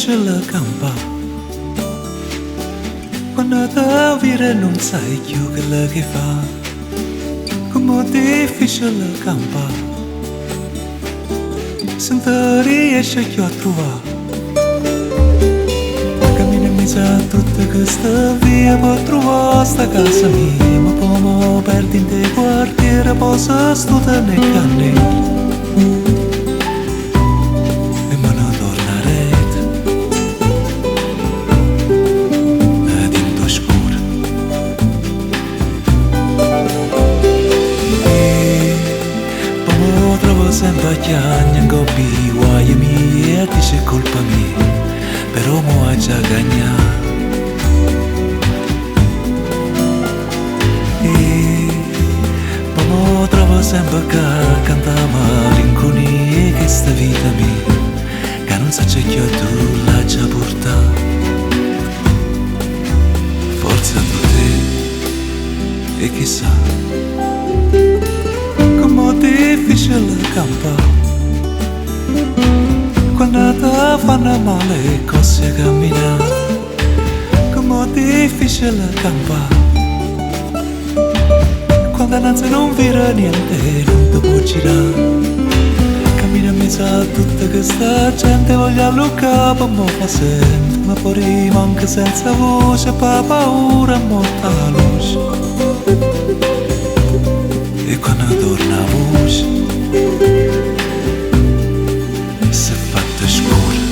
difficile campa. Quando la vita non sai più quello che fa, come difficile campa. Se non riesci più a trovare, cammina in mezzo a tutta questa via per trovare sta casa mia. Ma come perdi in te quartiere, posso stare nei canne. Sempre chiagna in coppi, guai miei e dice colpa mia, però mo ha già gagnato. E mo trovo sempre che canta malinconia che sta vita mia, che non sa c'è che tu l'ha già portata. Forza tu te, e chissà difficile campa. Quando ti fanno male cose camminare, come difficile campa. Quando non vira niente, non ti può girare. Cammina in mezzo a tutta questa gente, voglio allungare per mo' fa sente, ma poi manca senza voce, per paura morta la luce. E quando torna a voce si è fatta scura.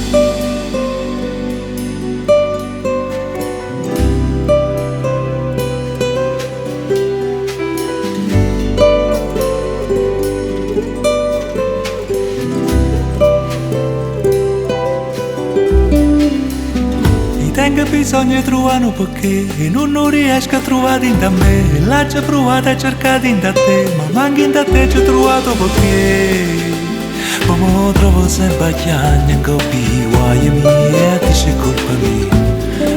Tengo bisogno di trovare un perché e non riesco a trovare in da me. L'ho già provato a cercare in da te, ma manco in da te ci ho trovato perché. Ma mo trovo sempre a chiagna in coppi, guai miei e dice colpa mia,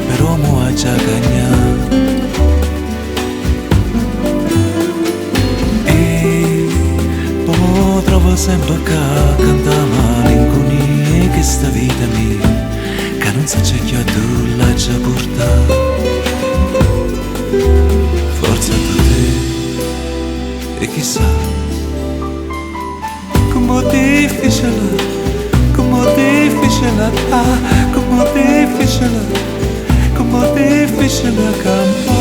però mo ha già gagnato. E mo trovo sempre che canta malinconia che sta vita mia, che non sa c'è che tu l'ha già portata. Forza tu te, e chissà come difficile, come difficile, come difficile, come difficile campo.